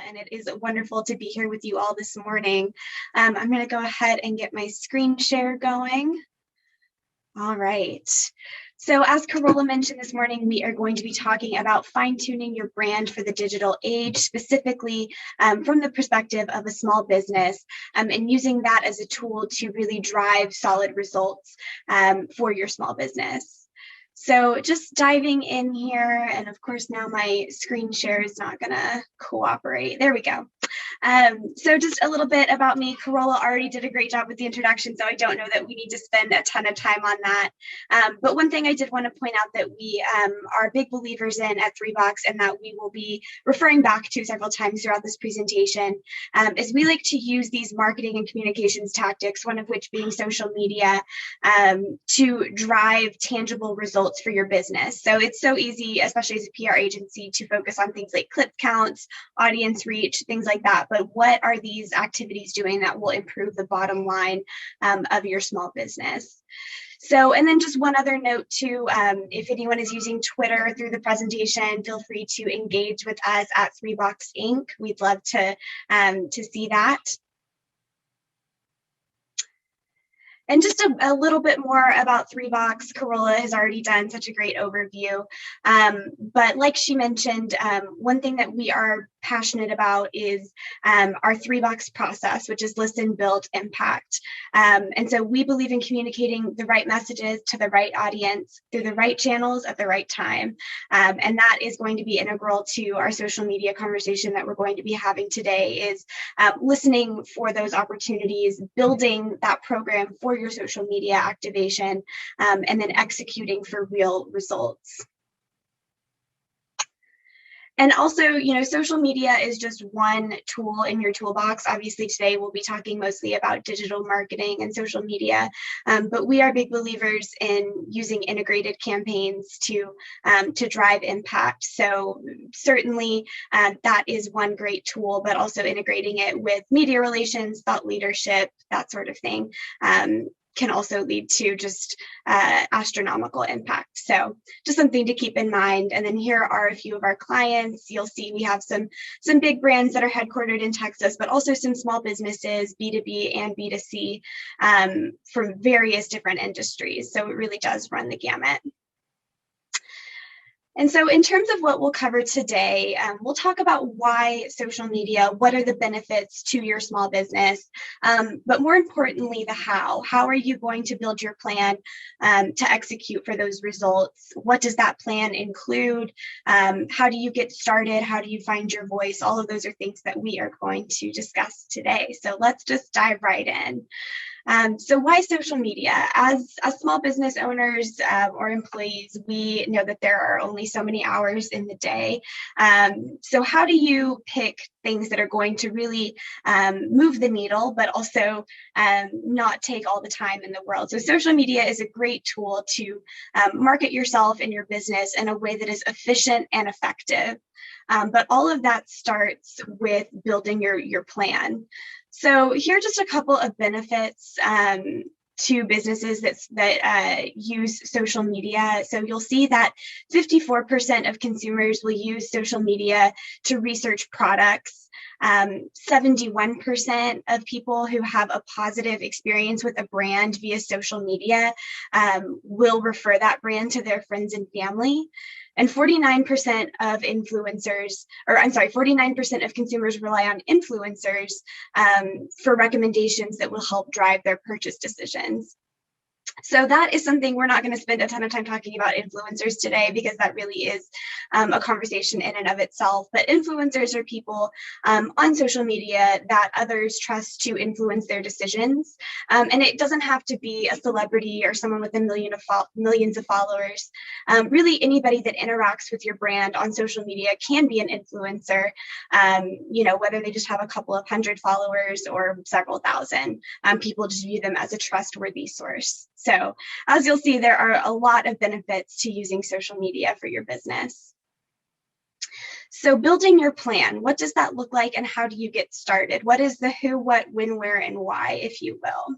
And it is wonderful to be here with you all this morning. I'm going to go ahead and get my screen share going. All right. So as Carola mentioned this morning, we are going to be talking about fine-tuning your brand for the digital age, specifically from the perspective of a small business, and using that as a tool to really drive solid results for your small business. So just diving in here, and of course now my screen share is not gonna cooperate. There we go. So just a little bit about me. Carola already did a great job with the introduction, so I don't know that we need to spend a ton of time on that. But one thing I did want to point out that we are big believers in at Toolbox, and that we will be referring back to several times throughout this presentation, is we like to use these marketing and communications tactics, one of which being social media, to drive tangible results for your business. So it's so easy, especially as a PR agency, to focus on things like click counts, audience reach, things like that. But what are these activities doing that will improve the bottom line of your small business? So, and then just one other note too, if anyone is using Twitter through the presentation, feel free to engage with us at Toolbox Inc. We'd love to see that. And just a little bit more about Toolbox. Carola has already done such a great overview. But like she mentioned, one thing that we are passionate about is our Toolbox process, which is listen, build, impact. And so we believe in communicating the right messages to the right audience through the right channels at the right time. And that is going to be integral to our social media conversation that we're going to be having today, is listening for those opportunities, building that program for your social media activation, and then executing for real results. And also, you know, social media is just one tool in your toolbox. Obviously, today we'll be talking mostly about digital marketing and social media, but we are big believers in using integrated campaigns to drive impact. So certainly that is one great tool, but also integrating it with media relations, thought leadership, that sort of thing. Can also lead to just astronomical impact. So just something to keep in mind. And then here are a few of our clients. You'll see we have some big brands that are headquartered in Texas, but also some small businesses, B2B and B2C, from various different industries. So it really does run the gamut. And so in terms of what we'll cover today, we'll talk about why social media, what are the benefits to your small business, but more importantly, the how. How are you going to build your plan to execute for those results? What does that plan include? How do you get started? How do you find your voice? All of those are things that we are going to discuss today. So let's just dive right in. So why social media? As small business owners or employees, we know that there are only so many hours in the day. So how do you pick things that are going to really move the needle, but also not take all the time in the world? So social media is a great tool to market yourself and your business in a way that is efficient and effective. But all of that starts with building your plan. So here are just a couple of benefits to businesses that use social media. So you'll see that 54% of consumers will use social media to research products. 71% of people who have a positive experience with a brand via social media will refer that brand to their friends and family. And 49% of 49% of consumers rely on influencers for recommendations that will help drive their purchase decisions. So that is something we're not going to spend a ton of time talking about influencers today, because that really is a conversation in and of itself. But influencers are people on social media that others trust to influence their decisions. And it doesn't have to be a celebrity or someone with millions of followers. Really, anybody that interacts with your brand on social media can be an influencer, you know, whether they just have a couple of hundred followers or several thousand. People just view them as a trustworthy source. So as you'll see, there are a lot of benefits to using social media for your business. So building your plan, what does that look like and how do you get started? What is the who, what, when, where, and why, if you will?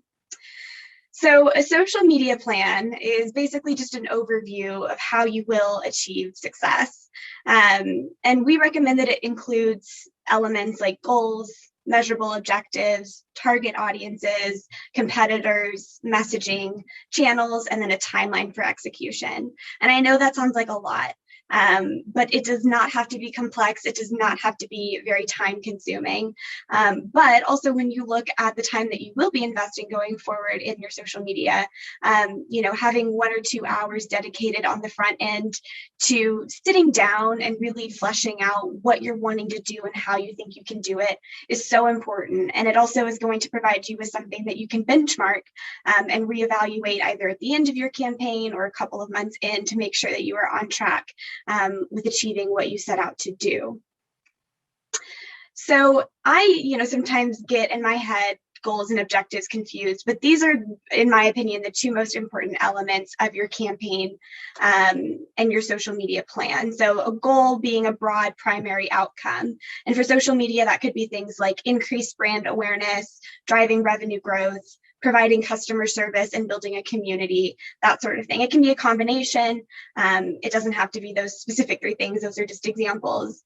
So a social media plan is basically just an overview of how you will achieve success. And we recommend that it includes elements like goals, measurable objectives, target audiences, competitors, messaging, channels, and then a timeline for execution. And I know that sounds like a lot, but it does not have to be complex. It does not have to be very time consuming. But also when you look at the time that you will be investing going forward in your social media, having 1 or 2 hours dedicated on the front end to sitting down and really fleshing out what you're wanting to do and how you think you can do it is so important. And it also is going to provide you with something that you can benchmark and reevaluate either at the end of your campaign or a couple of months in to make sure that you are on track with achieving what you set out to do. So I, sometimes get in my head goals and objectives confused, but these are, in my opinion, the 2 most important elements of your campaign and your social media plan. So a goal being a broad primary outcome. And for social media, that could be things like increased brand awareness, driving revenue growth, providing customer service, and building a community, that sort of thing. It can be a combination. It doesn't have to be those specific 3 things. Those are just examples.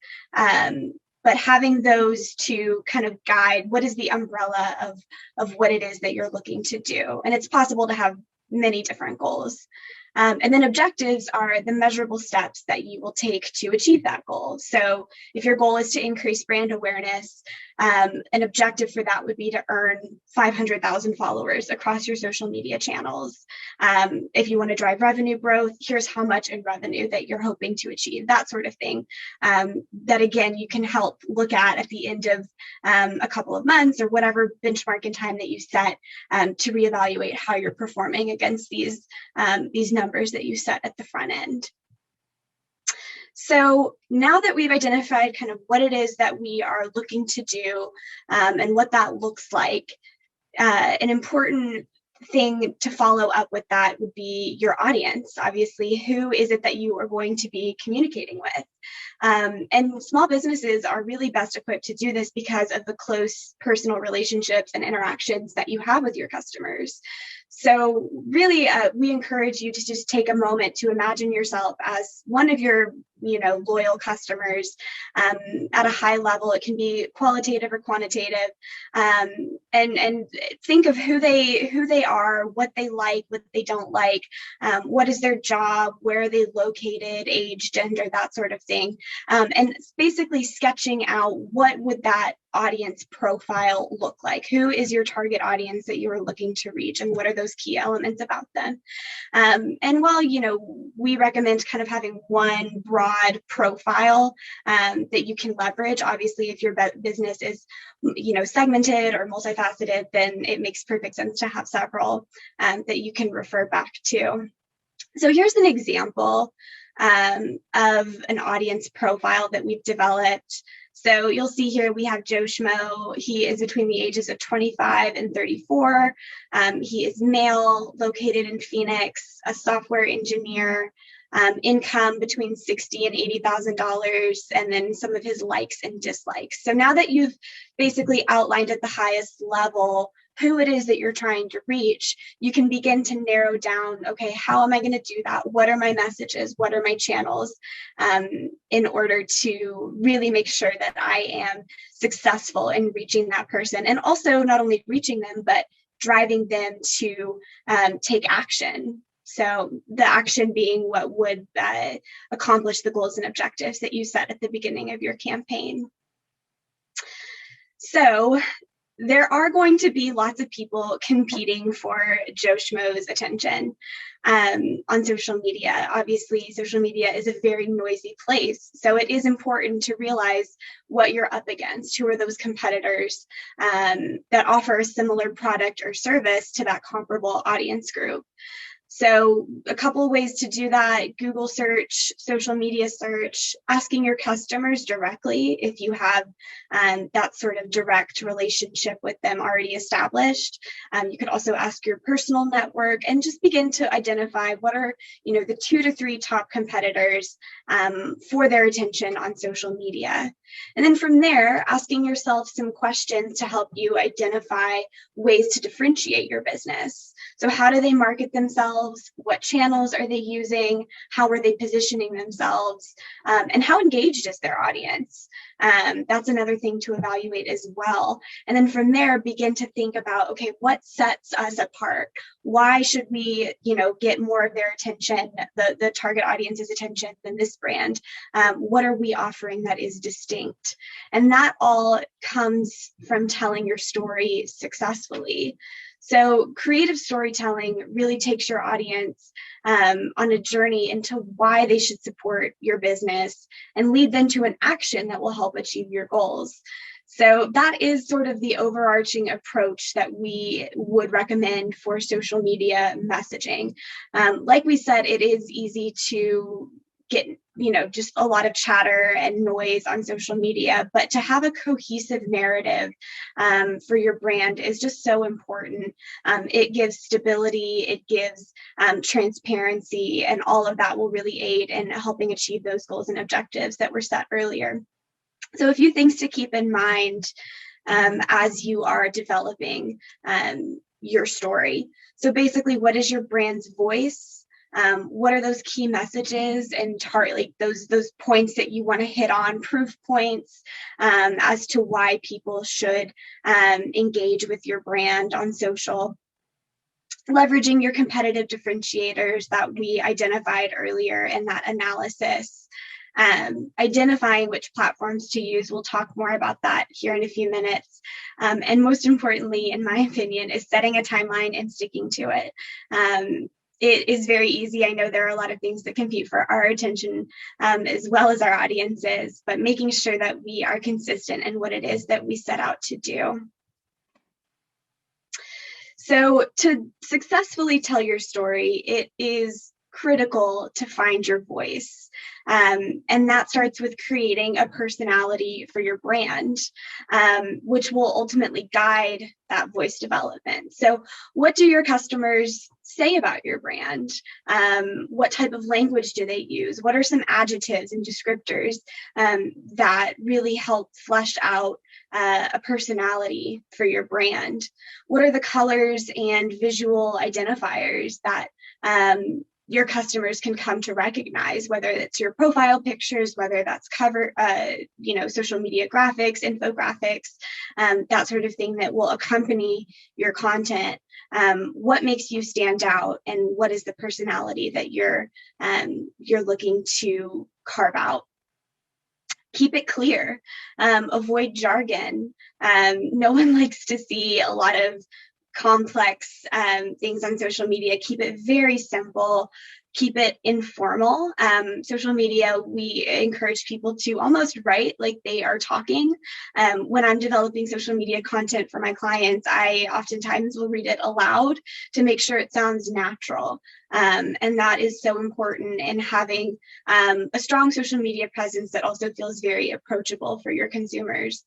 But having those to kind of guide what is the umbrella of what it is that you're looking to do. And it's possible to have many different goals. And then objectives are the measurable steps that you will take to achieve that goal. So if your goal is to increase brand awareness, an objective for that would be to earn 500,000 followers across your social media channels. If you want to drive revenue growth, here's how much in revenue that you're hoping to achieve, that sort of thing. That again, you can help look at the end of a couple of months or whatever benchmark in time that you set to reevaluate how you're performing against these numbers that you set at the front end. So now that we've identified kind of what it is that we are looking to do and what that looks like, an important thing to follow up with that would be your audience. Obviously, who is it that you are going to be communicating with? And small businesses are really best equipped to do this because of the close personal relationships and interactions that you have with your customers. So really, we encourage you to just take a moment to imagine yourself as one of your loyal customers at a high level. It can be qualitative or quantitative, and think of who they are, what they like, what they don't like, what is their job, where are they located, age, gender, that sort of thing, and basically sketching out what would that audience profile look like. Who is your target audience that you are looking to reach, and what are those key elements about them? And while we recommend kind of having one broad profile that you can leverage, obviously if your business is segmented or multifaceted, then it makes perfect sense to have several that you can refer back to. So here's an example of an audience profile that we've developed. So you'll see here we have Joe Schmo. He is between the ages of 25 and 34. He is male, located in Phoenix, a software engineer, income between $60,000 and $80,000, and then some of his likes and dislikes. So now that you've basically outlined at the highest level who it is that you're trying to reach, you can begin to narrow down, okay, how am I going to do that? What are my messages? What are my channels in order to really make sure that I am successful in reaching that person? And also not only reaching them, but driving them to take action. So the action being what would accomplish the goals and objectives that you set at the beginning of your campaign. So there are going to be lots of people competing for Joe Schmo's attention on social media. Obviously, social media is a very noisy place. So it is important to realize what you're up against. Who are those competitors that offer a similar product or service to that comparable audience group? So a couple of ways to do that: Google search, social media search, asking your customers directly if you have that sort of direct relationship with them already established. You could also ask your personal network and just begin to identify what are, the 2 to 3 top competitors for their attention on social media. And then from there, asking yourself some questions to help you identify ways to differentiate your business. So how do they market themselves? What channels are they using? How are they positioning themselves? And how engaged is their audience? That's another thing to evaluate as well. And then from there, begin to think about, okay, what sets us apart? Why should we, get more of their attention, the target audience's attention than this brand? What are we offering that is distinct? And that all comes from telling your story successfully. So creative storytelling really takes your audience on a journey into why they should support your business and lead them to an action that will help achieve your goals. So that is sort of the overarching approach that we would recommend for social media messaging. Like we said, it is easy to get, just a lot of chatter and noise on social media, but to have a cohesive narrative for your brand is just so important. It gives stability, it gives transparency, and all of that will really aid in helping achieve those goals and objectives that were set earlier. So a few things to keep in mind as you are developing your story. So basically, what is your brand's voice? What are those key messages and those points that you want to hit on, proof points as to why people should engage with your brand on social? Leveraging your competitive differentiators that we identified earlier in that analysis. Identifying which platforms to use. We'll talk more about that here in a few minutes. And most importantly, in my opinion, is setting a timeline and sticking to it. It is very easy. I know there are a lot of things that compete for our attention as well as our audiences, but making sure that we are consistent in what it is that we set out to do. So to successfully tell your story, it is critical to find your voice. And that starts with creating a personality for your brand, which will ultimately guide that voice development. So what do your customers say about your brand? What type of language do they use? What are some adjectives and descriptors that really help flesh out a personality for your brand? What are the colors and visual identifiers that your customers can come to recognize, whether it's your profile pictures, whether that's cover, social media graphics, infographics, that sort of thing that will accompany your content. What makes you stand out, and what is the personality that you're looking to carve out? Keep it clear. Avoid jargon. No one likes to see a lot of complex things on social media. Keep it very simple. Keep it informal. Social media, we encourage people to almost write like they are talking. When I'm developing social media content for my clients, I oftentimes will read it aloud to make sure it sounds natural. And that is so important in having a strong social media presence that also feels very approachable for your consumers.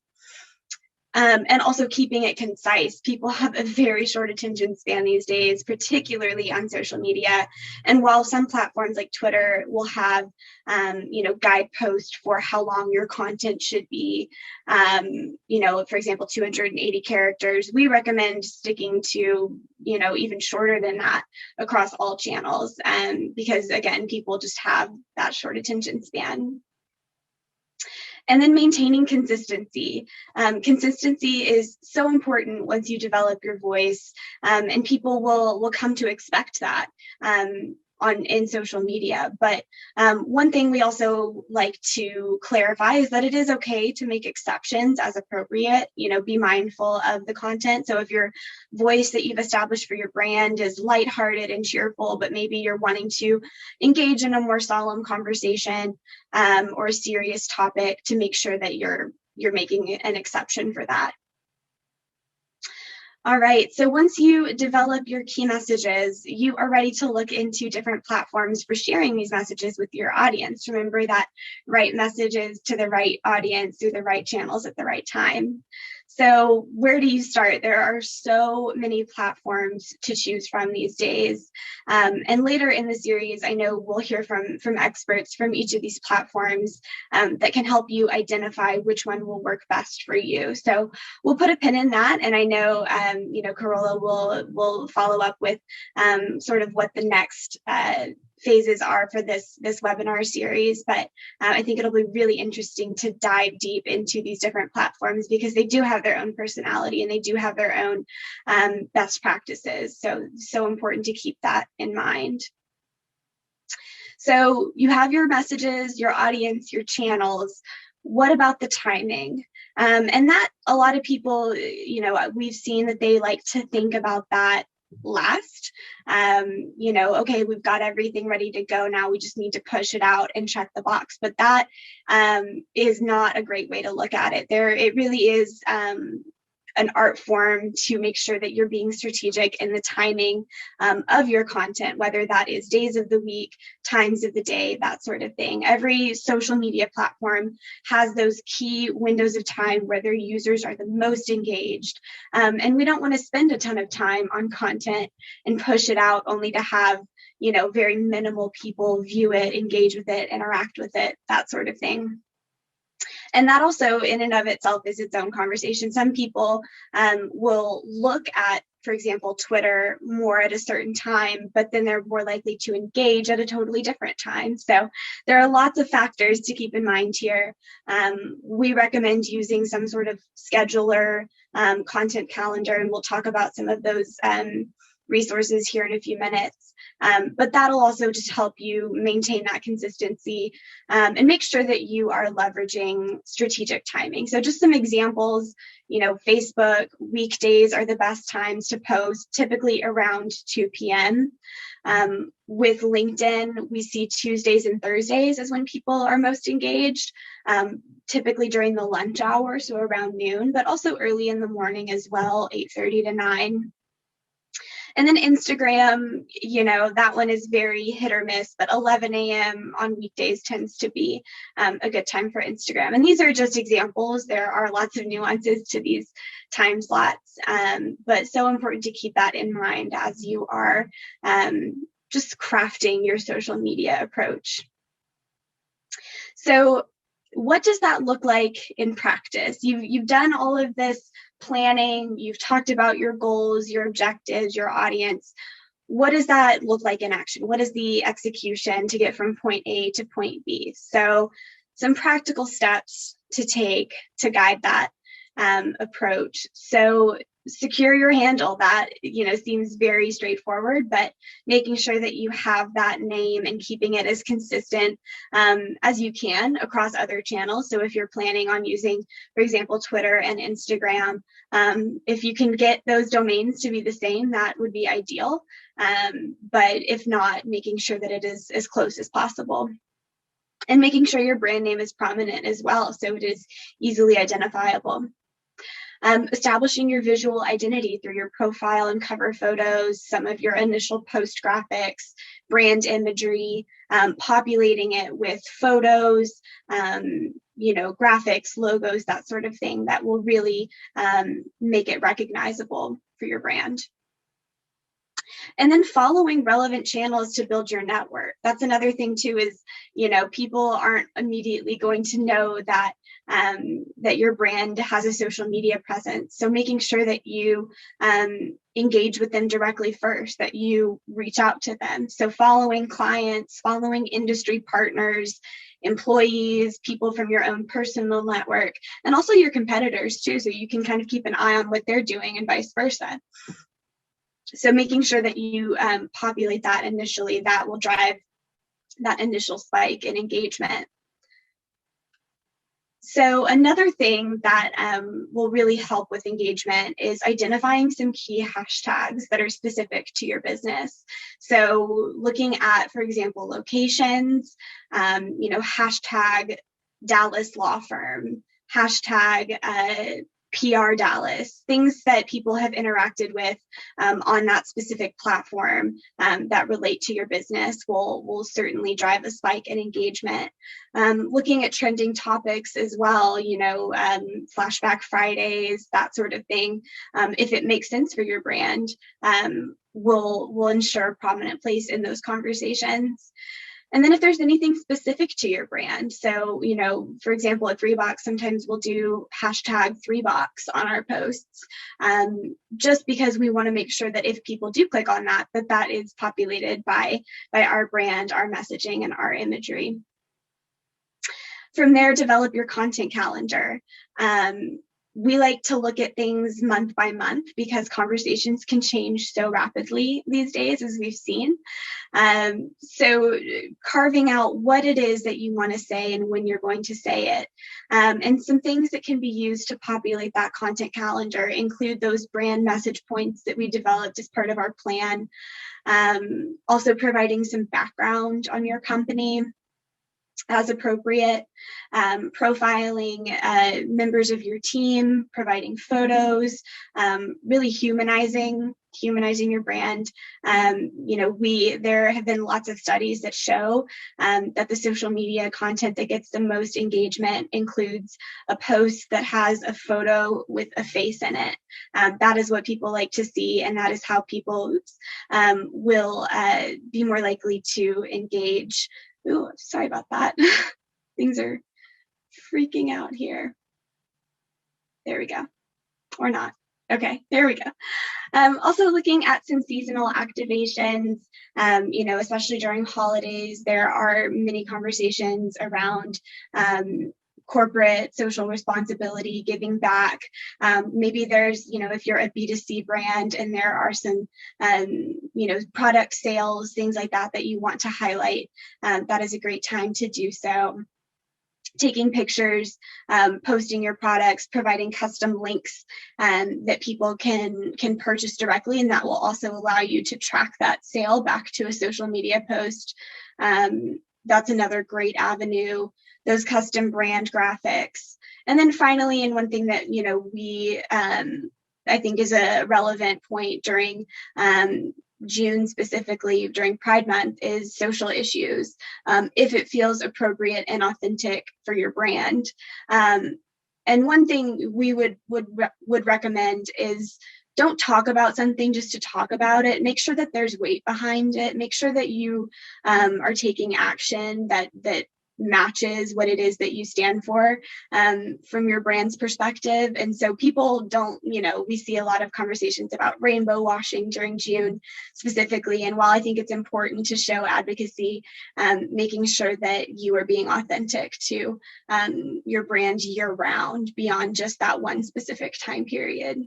And also keeping it concise. People have a very short attention span these days, particularly on social media. And while some platforms like Twitter will have, guideposts for how long your content should be, for example, 280 characters, we recommend sticking to, even shorter than that across all channels. Because again, people just have that short attention span. And then maintaining consistency. Consistency is so important once you develop your voice, and people will come to expect that in social media. But one thing we also like to clarify is that it is okay to make exceptions as appropriate. Be mindful of the content. So if your voice that you've established for your brand is lighthearted and cheerful, but maybe you're wanting to engage in a more solemn conversation or a serious topic, to make sure that you're making an exception for that. All right, so once you develop your key messages, you are ready to look into different platforms for sharing these messages with your audience. Remember that right messages to the right audience through the right channels at the right time. So where do you start? There are so many platforms to choose from these days. And later in the series, I know we'll hear from experts from each of these platforms that can help you identify which one will work best for you. So we'll put a pin in that. And I know, Carola will follow up with sort of what the next phases are for this webinar series, but I think it'll be really interesting to dive deep into these different platforms because they do have their own personality and they do have their own best practices. So important to keep that in mind. So you have your messages, your audience, your channels. What about the timing? And that a lot of people, we've seen that they like to think about that last. Okay, we've got everything ready to go now. We just need to push it out and check the box. But that is not a great way to look at it. It really is an art form to make sure that you're being strategic in the timing of your content, whether that is days of the week, times of the day, that sort of thing. Every social media platform has those key windows of time where their users are the most engaged. And we don't want to spend a ton of time on content and push it out only to have very minimal people view it, engage with it, interact with it, that sort of thing. And that also in and of itself is its own conversation. Some people will look at, for example, Twitter more at a certain time, but then they're more likely to engage at a totally different time. So there are lots of factors to keep in mind here. We recommend using some sort of scheduler, content calendar, and we'll talk about some of those resources here in a few minutes. But that'll also just help you maintain that consistency and make sure that you are leveraging strategic timing. So just some examples, Facebook weekdays are the best times to post, typically around 2 p.m. With LinkedIn, we see Tuesdays and Thursdays as when people are most engaged, typically during the lunch hour, so around noon, but also early in the morning as well, 8:30 to 9. And then Instagram, that one is very hit or miss, but 11 a.m. on weekdays tends to be a good time for Instagram. And these are just examples. There are lots of nuances to these time slots, but so important to keep that in mind as you are just crafting your social media approach. So what does that look like in practice? You've done all of this planning, you've talked about your goals, your objectives, your audience. What does that look like in action? What is the execution to get from point A to point B? So some practical steps to take to guide that approach. So secure your handle. That seems very straightforward, but making sure that you have that name and keeping it as consistent as you can across other channels. So if you're planning on using, for example, Twitter and Instagram, if you can get those domains to be the same, that would be ideal. But if not, making sure that it is as close as possible. And making sure your brand name is prominent as well, so it is easily identifiable. Establishing your visual identity through your profile and cover photos, some of your initial post graphics, brand imagery, populating it with photos, graphics, logos, that sort of thing that will really make it recognizable for your brand. And then following relevant channels to build your network. That's another thing too, is, people aren't immediately going to know that that your brand has a social media presence. So making sure that you engage with them directly first, that you reach out to them. So following clients, following industry partners, employees, people from your own personal network, and also your competitors too. So you can kind of keep an eye on what they're doing and vice versa. So making sure that you populate that initially, that will drive that initial spike in engagement. So another thing that will really help with engagement is identifying some key hashtags that are specific to your business. So looking at, for example, locations, hashtag Dallas law firm, hashtag PR Dallas, things that people have interacted with on that specific platform that relate to your business will certainly drive a spike in engagement. Looking at trending topics as well, Flashback Fridays, that sort of thing, if it makes sense for your brand, will ensure a prominent place in those conversations. And then if there's anything specific to your brand, so, for example, at 3Box, sometimes we'll do hashtag 3Box on our posts, just because we want to make sure that if people do click on that, that is populated by our brand, our messaging, and our imagery. From there, develop your content calendar. We like to look at things month by month because conversations can change so rapidly these days, as we've seen. So carving out what it is that you want to say and when you're going to say it. And some things that can be used to populate that content calendar include those brand message points that we developed as part of our plan. Also providing some background on your company as appropriate, profiling members of your team, providing photos, really humanizing your brand. There have been lots of studies that show that the social media content that gets the most engagement includes a post that has a photo with a face in it. That is what people like to see, and that is how people will be more likely to engage. Ooh, sorry about that. Things are freaking out here. There we go. Or not. Okay, there we go. Also looking at some seasonal activations, especially during holidays, there are many conversations around corporate social responsibility, giving back. Maybe there's, if you're a B2C brand and there are some, product sales, things like that you want to highlight, that is a great time to do so. Taking pictures, posting your products, providing custom links that people can purchase directly, and that will also allow you to track that sale back to a social media post. That's another great avenue. Those custom brand graphics. And then finally, and one thing that, we, I think is a relevant point during June, specifically during Pride Month, is social issues, if it feels appropriate and authentic for your brand. And one thing we would recommend is don't talk about something just to talk about it. Make sure that there's weight behind it. Make sure that you are taking action that matches what it is that you stand for from your brand's perspective. And so people don't, we see a lot of conversations about rainbow washing during June specifically. And while I think it's important to show advocacy, making sure that you are being authentic to your brand year round beyond just that one specific time period.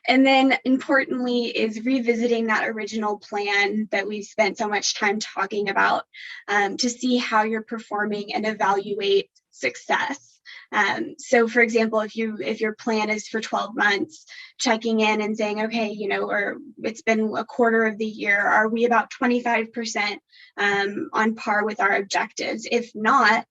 And then importantly is revisiting that original plan that we've spent so much time talking about to see how you're performing and evaluate success. So for example, if your plan is for 12 months, checking in and saying, okay, or it's been a quarter of the year, are we about 25% on par with our objectives? If not,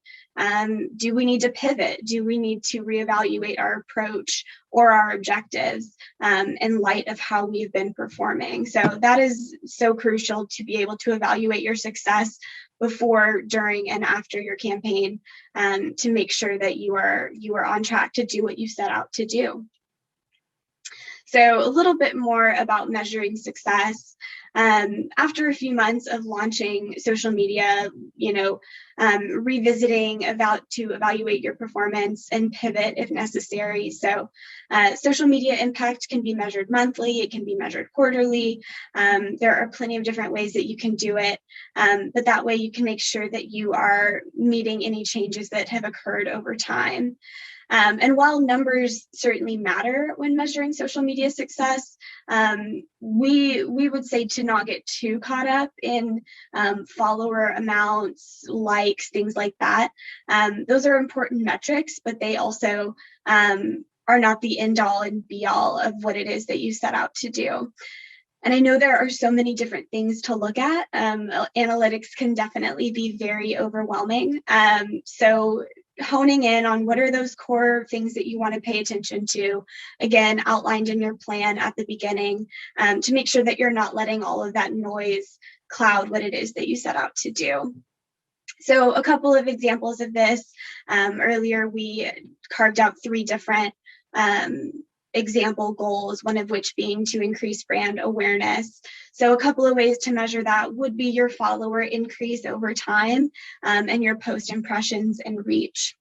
do we need to pivot? Do we need to reevaluate our approach or our objectives in light of how we've been performing? So that is so crucial to be able to evaluate your success before, during, and after your campaign to make sure that you are on track to do what you set out to do. So a little bit more about measuring success. After a few months of launching social media, revisiting to evaluate your performance and pivot if necessary. So social media impact can be measured monthly, it can be measured quarterly. There are plenty of different ways that you can do it, but that way you can make sure that you are meeting any changes that have occurred over time. And while numbers certainly matter when measuring social media success, we would say to not get too caught up in follower amounts, likes, things like that. Those are important metrics, but they also are not the end all and be all of what it is that you set out to do. And I know there are so many different things to look at. Analytics can definitely be very overwhelming. So honing in on what are those core things that you want to pay attention to, again, outlined in your plan at the beginning, to make sure that you're not letting all of that noise cloud what it is that you set out to do. So a couple of examples of this, earlier we carved out 3 different example goals, one of which being to increase brand awareness. So a couple of ways to measure that would be your follower increase over time, and your post impressions and reach.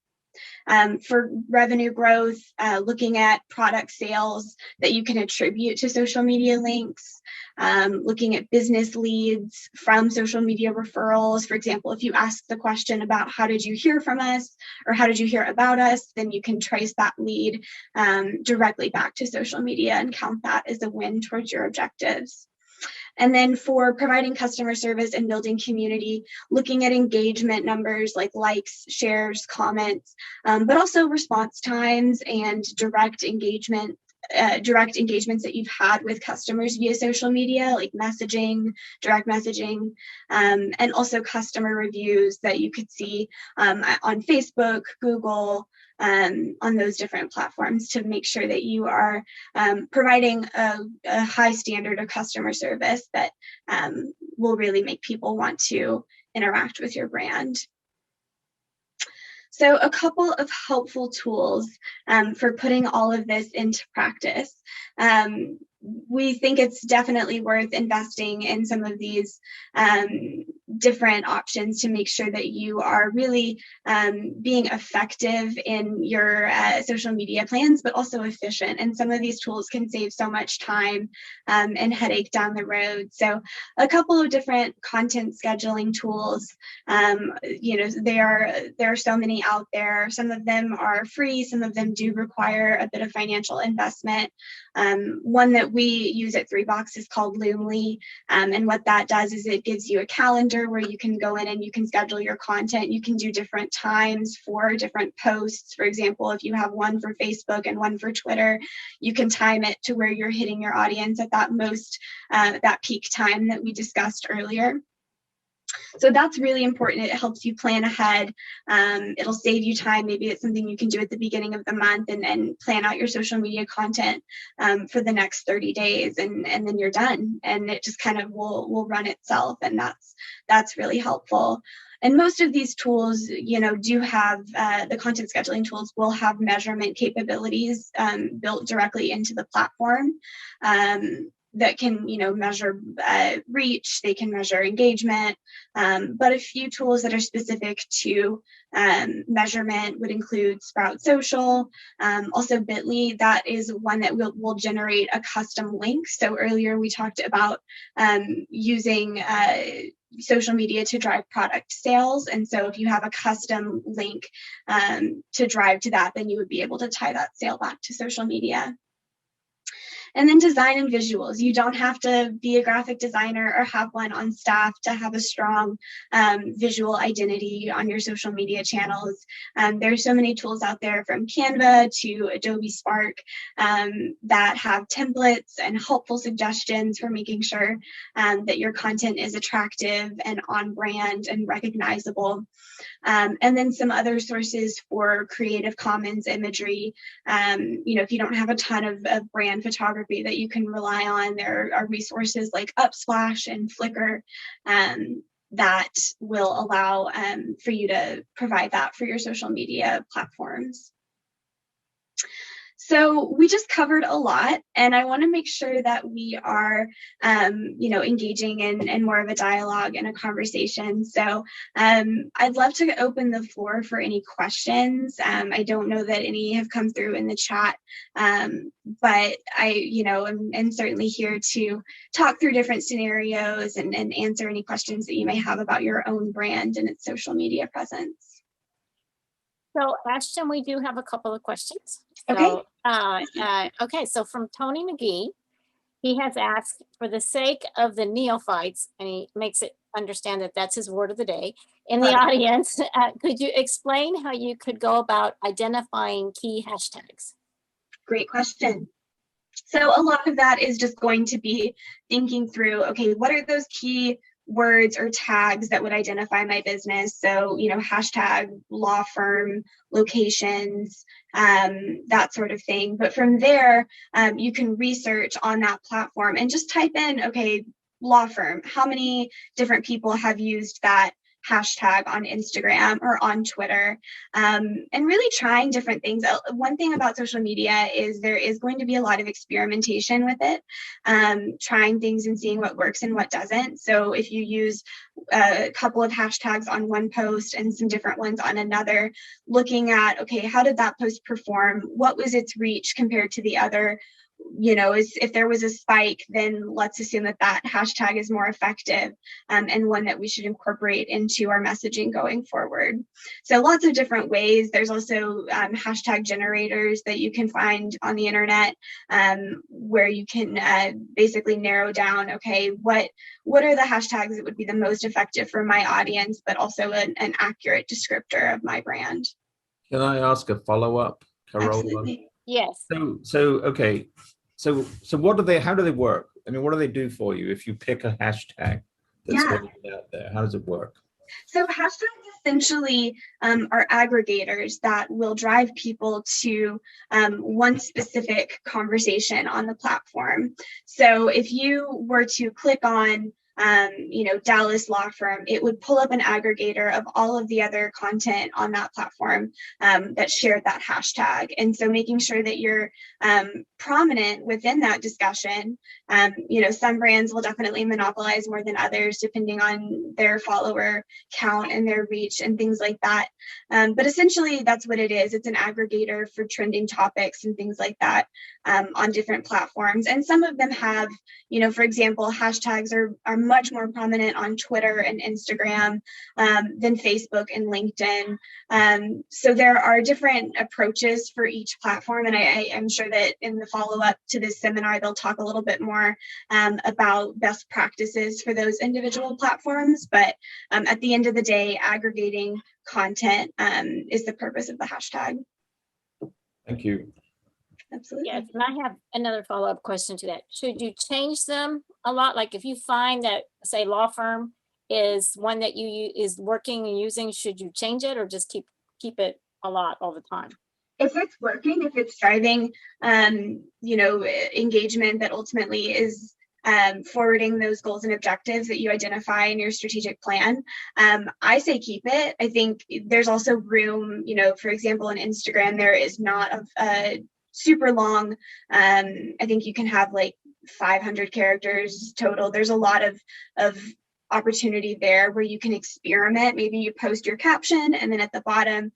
For revenue growth, looking at product sales that you can attribute to social media links, looking at business leads from social media referrals. For example, if you ask the question about how did you hear from us or how did you hear about us, then you can trace that lead directly back to social media and count that as a win towards your objectives. And then for providing customer service and building community, looking at engagement numbers like likes, shares, comments, but also response times and direct engagements that you've had with customers via social media, like messaging, direct messaging, and also customer reviews that you could see on Facebook, Google, on those different platforms, to make sure that you are providing a high standard of customer service that will really make people want to interact with your brand. So a couple of helpful tools for putting all of this into practice. We think it's definitely worth investing in some of these different options to make sure that you are really being effective in your social media plans, but also efficient. And some of these tools can save so much time and headache down the road. So a couple of different content scheduling tools, there are so many out there. Some of them are free, some of them do require a bit of financial investment. One that we use at Toolbox is called Loomly, and what that does is it gives you a calendar where you can go in and you can schedule your content. You can do different times for different posts. For example, if you have one for Facebook and one for Twitter, you can time it to where you're hitting your audience at that peak time that we discussed earlier. So that's really important. It helps you plan ahead. It'll save you time. Maybe it's something you can do at the beginning of the month and plan out your social media content for the next 30 days, and then you're done. And it just kind of will run itself, and that's really helpful. And most of these tools, do have the content scheduling tools will have measurement capabilities built directly into the platform. That can, measure reach, they can measure engagement, but a few tools that are specific to measurement would include Sprout Social, also Bitly. That is one that will generate a custom link. So earlier we talked about using social media to drive product sales. And so if you have a custom link to drive to that, then you would be able to tie that sale back to social media. And then design and visuals. You don't have to be a graphic designer or have one on staff to have a strong visual identity on your social media channels. There's so many tools out there, from Canva to Adobe Spark, that have templates and helpful suggestions for making sure that your content is attractive and on brand and recognizable. And then some other sources for Creative Commons imagery. If you don't have a ton of brand photography that you can rely on, there are resources like Upsplash and Flickr that will allow for you to provide that for your social media platforms. So we just covered a lot, and I want to make sure that we are, engaging in more of a dialogue and a conversation. So I'd love to open the floor for any questions. I don't know that any have come through in the chat, but I'm certainly here to talk through different scenarios and answer any questions that you may have about your own brand and its social media presence. So Ashton, we do have a couple of questions. Okay. So from Tony McGee, he has asked, for the sake of the neophytes, and he makes it understand that that's his word of the day, in the audience, could you explain how you could go about identifying key hashtags? Great question. So a lot of that is just going to be thinking through, okay, what are those key words or tags that would identify my business. So, hashtag law firm, locations, that sort of thing. But from there, you can research on that platform and just type in, okay, law firm, how many different people have used that hashtag on Instagram or on Twitter, and really trying different things. One thing about social media is there is going to be a lot of experimentation with it, trying things and seeing what works and what doesn't. So if you use a couple of hashtags on one post and some different ones on another, looking at, okay, how did that post perform? What was its reach compared to the other? If there was a spike, then let's assume that hashtag is more effective, and one that we should incorporate into our messaging going forward. So lots of different ways. There's also hashtag generators that you can find on the internet, where you can basically narrow down, okay, what are the hashtags that would be the most effective for my audience, but also an accurate descriptor of my brand. Can I ask a follow-up, Carola? Absolutely. Yes. Okay. So how do they work? I mean, what do they do for you if you pick a hashtag that's going out there? How does it work? So hashtags essentially are aggregators that will drive people to one specific conversation on the platform. So if you were to click on Dallas law firm, it would pull up an aggregator of all of the other content on that platform that shared that hashtag. And so making sure that you're prominent within that discussion. Some brands will definitely monopolize more than others depending on their follower count and their reach and things like that. But essentially that's what it is. It's an aggregator for trending topics and things like that on different platforms. And some of them have, for example, hashtags are much more prominent on Twitter and Instagram than Facebook and LinkedIn. So there are different approaches for each platform. And I'm sure that in the follow-up to this seminar, they'll talk a little bit more about best practices for those individual platforms. But at the end of the day, aggregating content is the purpose of the hashtag. Thank you. Absolutely. Yes, and I have another follow-up question to that. Should you change them a lot? Like if you find that, say, law firm is one that you is working and using, should you change it or just keep it a lot all the time? If it's working, if it's driving, engagement that ultimately is forwarding those goals and objectives that you identify in your strategic plan, I say keep it. I think there's also room, for example, on Instagram, there is not a super long, I think you can have like 500 characters total. There's a lot of opportunity there where you can experiment. Maybe you post your caption and then at the bottom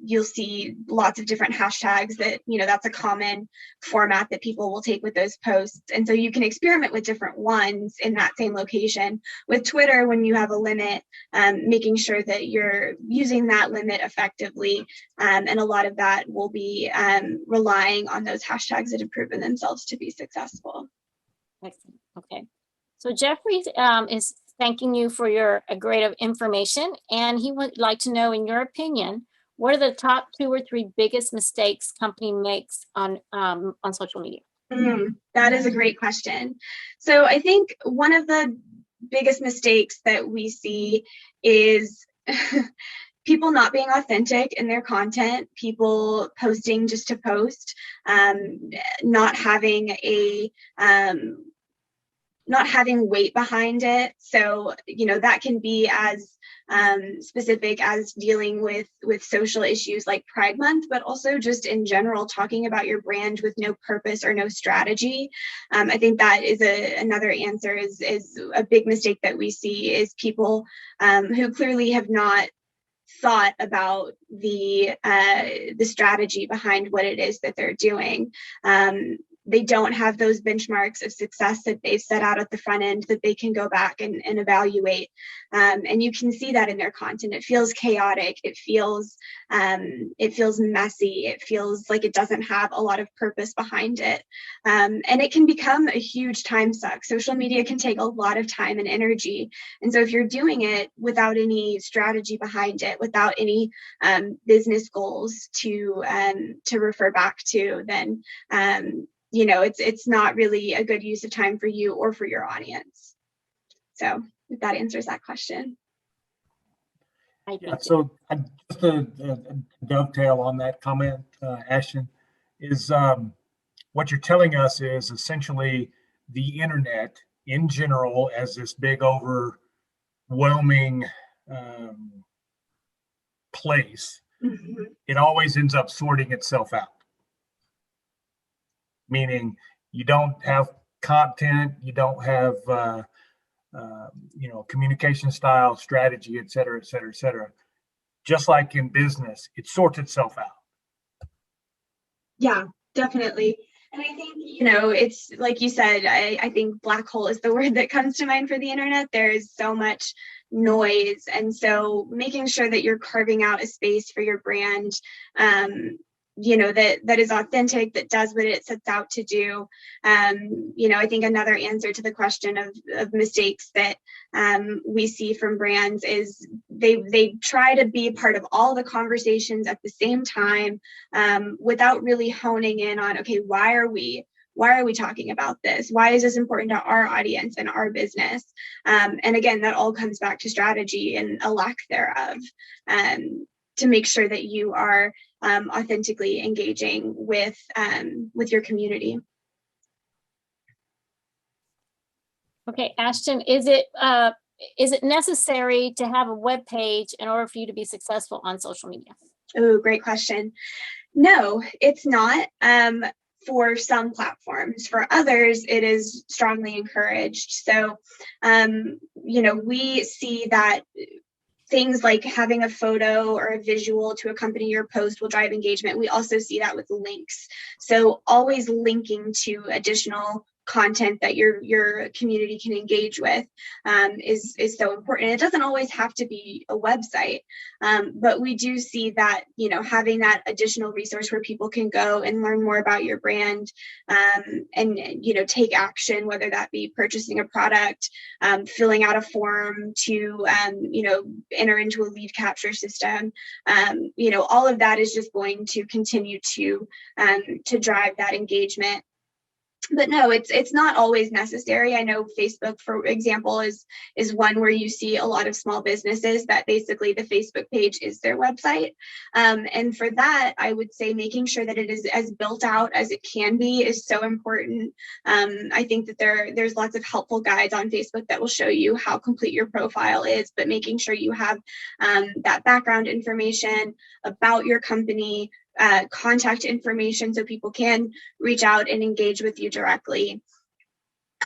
you'll see lots of different hashtags that that's a common format that people will take with those posts, and so you can experiment with different ones in that same location. With Twitter, when you have a limit, making sure that you're using that limit effectively, and a lot of that will be relying on those hashtags that have proven themselves to be successful. Excellent. Okay. So Jeffrey is thanking you for your great information, and he would like to know, in your opinion, what are the top 2 or 3 biggest mistakes company makes on social media? That is a great question. So I think one of the biggest mistakes that we see is people not being authentic in their content, people posting just to post, not having weight behind it. So, that can be as specific as dealing with social issues like Pride Month, but also just in general, talking about your brand with no purpose or no strategy. I think that is another answer is a big mistake that we see is people who clearly have not thought about the strategy behind what it is that they're doing. They don't have those benchmarks of success that they've set out at the front end that they can go back and evaluate. And you can see that in their content. It feels chaotic. It feels messy. It feels like it doesn't have a lot of purpose behind it. And it can become a huge time suck. Social media can take a lot of time and energy. And so if you're doing it without any strategy behind it, without any business goals to refer back to, then it's not really a good use of time for you or for your audience. So if that answers that question. I Yeah, think so just to dovetail on that comment, Ashton, is what you're telling us is essentially the internet in general as this big overwhelming place. Mhm. It always ends up sorting itself out. Meaning you don't have content, you don't have communication style, strategy, et cetera, et cetera, et cetera. Just like in business, it sorts itself out. Yeah, definitely. And I think, it's like you said, I think black hole is the word that comes to mind for the internet. There is so much noise. And so making sure that you're carving out a space for your brand, that is authentic, that does what it sets out to do. I think another answer to the question of mistakes that we see from brands is they try to be part of all the conversations at the same time, without really honing in on, okay, why are we talking about this? Why is this important to our audience and our business? And again, that all comes back to strategy and a lack thereof, to make sure that you are authentically engaging with your community. Okay, Ashton, is it necessary to have a web page in order for you to be successful on social media? Oh, great question. No, it's not. For some platforms. For others, it is strongly encouraged. So, we see that things like having a photo or a visual to accompany your post will drive engagement. We also see that with links. So always linking to additional content that your community can engage with is so important. It doesn't always have to be a website, but we do see that having that additional resource where people can go and learn more about your brand, and take action, whether that be purchasing a product, filling out a form to enter into a lead capture system. All of that is just going to continue to drive that engagement. But no, it's not always necessary. I know Facebook, for example, is one where you see a lot of small businesses that basically the Facebook page is their website. And for that, I would say making sure that it is as built out as it can be is so important. I think that there's lots of helpful guides on Facebook that will show you how complete your profile is, but making sure you have that background information about your company, contact information so people can reach out and engage with you directly,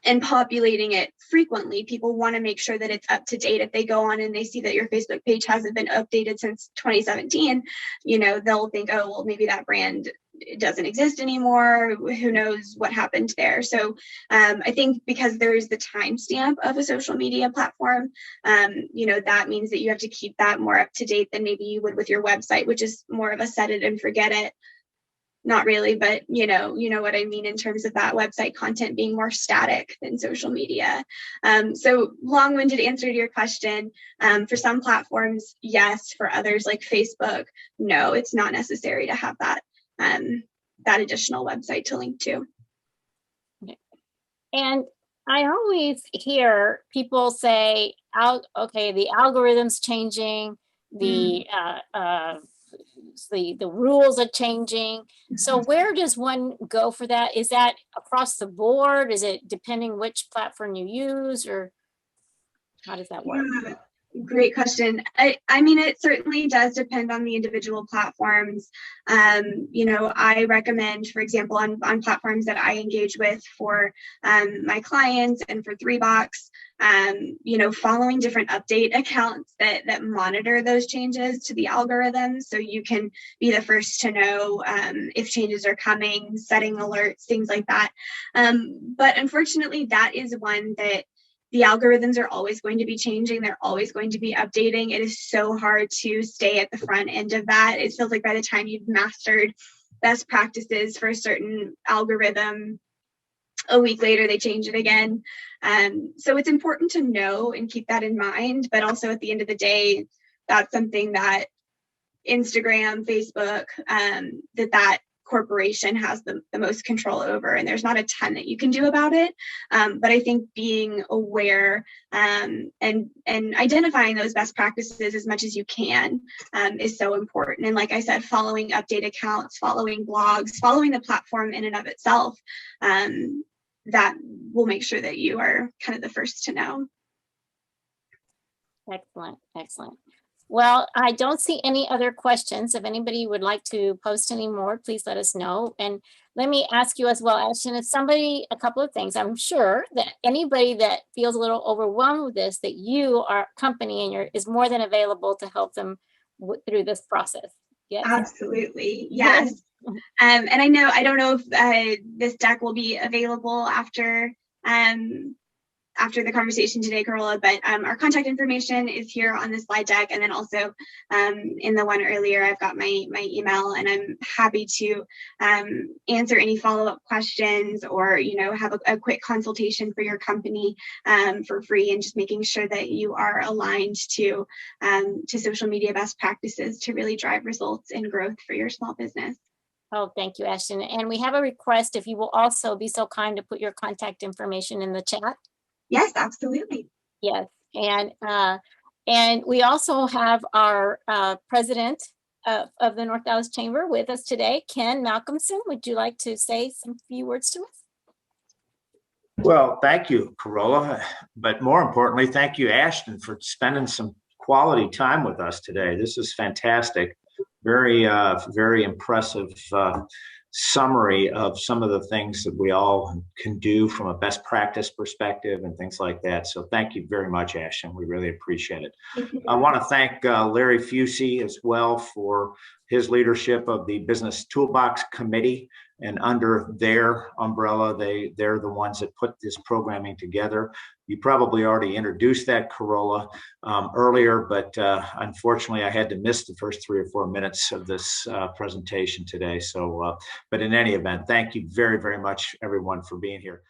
and populating it frequently. People want to make sure that it's up to date. If they go on and they see that your Facebook page hasn't been updated since 2017, they'll think, oh, well, maybe that brand doesn't exist anymore. Who knows what happened there? So I think because there's the timestamp of a social media platform, that means that you have to keep that more up to date than maybe you would with your website, which is more of a set it and forget it. Not really, but you know what I mean in terms of that website content being more static than social media. So long-winded answer to your question. For some platforms, yes. For others, like Facebook, no, it's not necessary to have that additional website to link to. And I always hear people say, okay, the algorithm's changing, the rules are changing. So where does one go for that? Is that across the board? Is it depending which platform you use, or how does that work? Yeah, great question. I mean, it certainly does depend on the individual platforms. I recommend, for example, on platforms that I engage with for my clients and for Toolbox, following different update accounts that monitor those changes to the algorithms, so you can be the first to know if changes are coming, setting alerts, things like that. But unfortunately, that is one that the algorithms are always going to be changing. They're always going to be updating. It is so hard to stay at the front end of that. It feels like by the time you've mastered best practices for a certain algorithm, a week later they change it again. So it's important to know and keep that in mind. But also at the end of the day, that's something that Instagram, Facebook, that corporation has the most control over, and there's not a ton that you can do about it. But I think being aware and identifying those best practices as much as you can is so important. And like I said, following update accounts, following blogs, following the platform in and of itself, that will make sure that you are kind of the first to know. Excellent, excellent. Well, I don't see any other questions. If anybody would like to post any more, please let us know. And let me ask you as well, Ashton, if somebody, a couple of things, I'm sure that anybody that feels a little overwhelmed with this, that you, our company, and is more than available to help them through this process. Yes? Absolutely, yes. And I don't know if this deck will be available after the conversation today, Carola, but our contact information is here on the slide deck. And then also in the one earlier, I've got my email, and I'm happy to answer any follow-up questions, or, have a quick consultation for your company for free, and just making sure that you are aligned to social media best practices to really drive results and growth for your small business. Oh, thank you, Ashton. And we have a request, if you will also be so kind to put your contact information in the chat. Yes, absolutely. Yes, and we also have our president of the North Dallas Chamber with us today, Ken Malcolmson. Would you like to say some few words to us? Well, thank you, Carola. But more importantly, thank you, Ashton, for spending some quality time with us today. This is fantastic. Very, very impressive summary of some of the things that we all can do from a best practice perspective and things like that. So thank you very much, Ashton. We really appreciate it. I want to thank Larry Fusey as well for his leadership of the Business Toolbox Committee. And under their umbrella, they're the ones that put this programming together. You probably already introduced that, Carola, earlier, but unfortunately I had to miss the first 3 or 4 minutes of this presentation today. So, but in any event, thank you very, very much, everyone, for being here.